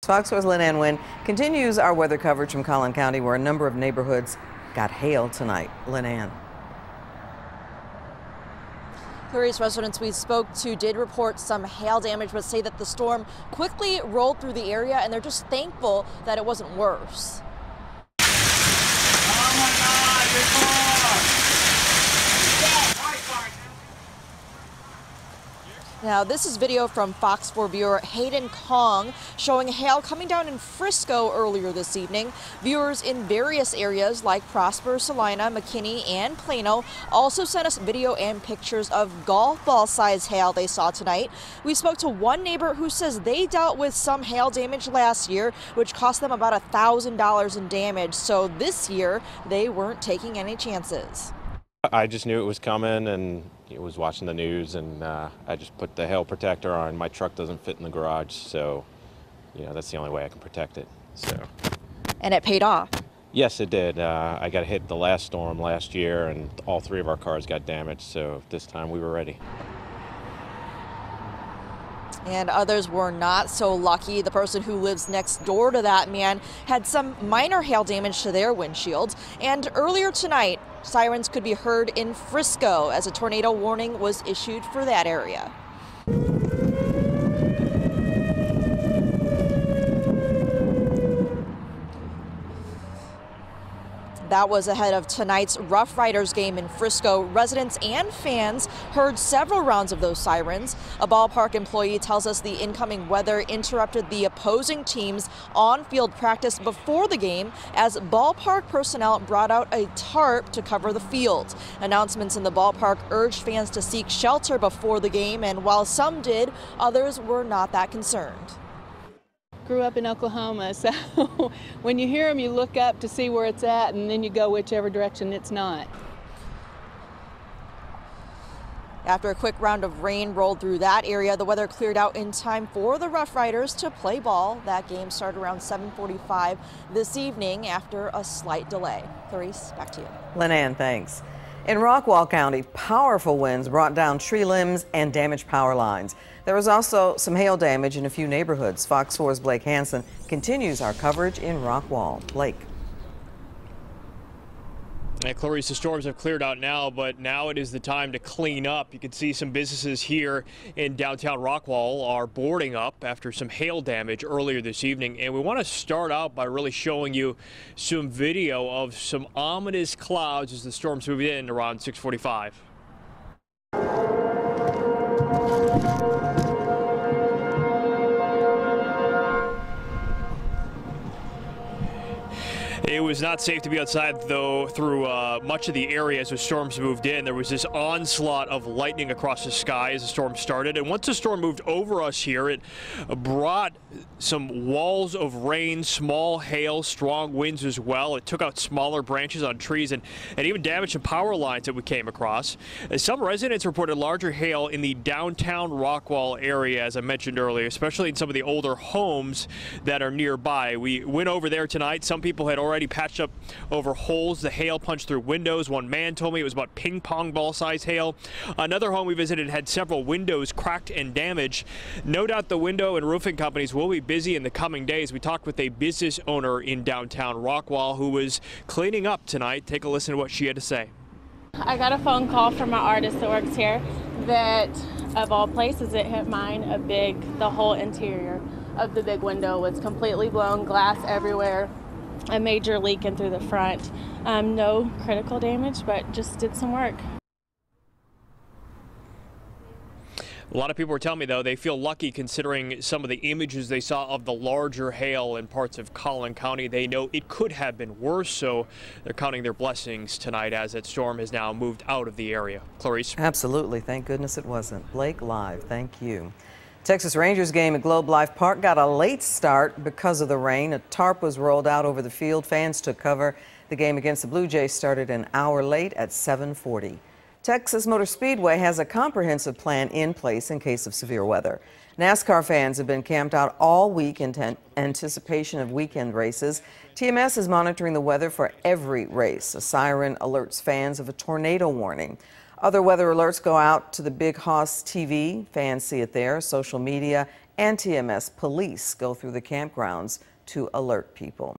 Fox 4's Lynn Wynn continues our weather coverage from Collin County, where a number of neighborhoods got hail tonight. Lynn Ann. Various residents we spoke to did report some hail damage, but say that the storm quickly rolled through the area and they're just thankful that it wasn't worse. Oh my God, your car! Now, this is video from Fox 4 viewer Hayden Kong showing hail coming down in Frisco earlier this evening. Viewers in various areas like Prosper, Celina, McKinney, and Plano also sent us video and pictures of golf ball size hail they saw tonight. We spoke to one neighbor who says they dealt with some hail damage last year, which cost them about $1,000 in damage. So this year, they weren't taking any chances. I just knew it was coming, and was watching the news, and I just put the hail protector on. My truck doesn't fit in the garage, so that's the only way I can protect it. So. And it paid off. Yes, it did. I got hit the last storm last year, and all three of our cars got damaged. So this time we were ready. And others were not so lucky. The person who lives next door to that man had some minor hail damage to their windshield. And earlier tonight, sirens could be heard in Frisco as a tornado warning was issued for that area. That was ahead of tonight's Rough Riders game in Frisco. Residents and fans heard several rounds of those sirens. A ballpark employee tells us the incoming weather interrupted the opposing team's on-field practice before the game as ballpark personnel brought out a tarp to cover the field. Announcements in the ballpark urged fans to seek shelter before the game, and while some did, others were not that concerned. Grew up in Oklahoma, so when you hear them, you look up to see where it's at, and then you go whichever direction it's not. After a quick round of rain rolled through that area, the weather cleared out in time for the Rough Riders to play ball. That game started around 7:45 this evening after a slight delay. Clarice, back to you. Lynn Ann, thanks. In Rockwall County, powerful winds brought down tree limbs and damaged power lines. There was also some hail damage in a few neighborhoods. Fox 4's Blake Hansen continues our coverage in Rockwall. Blake. Clarice, the storms have cleared out now, but now it is the time to clean up. You can see some businesses here in downtown Rockwall are boarding up after some hail damage earlier this evening. And we want to start out by really showing you some video of some ominous clouds as the storms moved in around 6:45. It was not safe to be outside, though, through much of the area as the storms moved in. There was this onslaught of lightning across the sky as the storm started. And once the storm moved over us here, it brought some walls of rain, small hail, strong winds as well. It took out smaller branches on trees and even damaged some power lines that we came across. Some residents reported larger hail in the downtown Rockwall area, as I mentioned earlier, especially in some of the older homes that are nearby. We went over there tonight. Some people had already patched up over holes the hail punched through windows. One man told me it was about ping pong ball size hail. Another home we visited had several windows cracked and damaged. No doubt the window and roofing companies will be busy in the coming days. We talked with a business owner in downtown Rockwall who was cleaning up tonight. Take a listen to what she had to say. I got a phone call from an artist that works here that of all places it hit mine the whole interior of the big window was completely blown, glass everywhere. A major leak in through the front. No critical damage, but just did some work. A lot of people were telling me, though, they feel lucky considering some of the images they saw of the larger hail in parts of Collin County. They know it could have been worse, so they're counting their blessings tonight as that storm has now moved out of the area. Clarice? Absolutely. Thank goodness it wasn't. Blake, live. Thank you. Texas Rangers game at Globe Life Park got a late start because of the rain. A tarp was rolled out over the field. Fans took cover. The game against the Blue Jays started an hour late at 7:40. Texas Motor Speedway has a comprehensive plan in place in case of severe weather. NASCAR fans have been camped out all week in anticipation of weekend races. TMS is monitoring the weather for every race. A siren alerts fans of a tornado warning. Other weather alerts go out to the Big Hoss TV. Fans see it there. Social media and TMS police go through the campgrounds to alert people.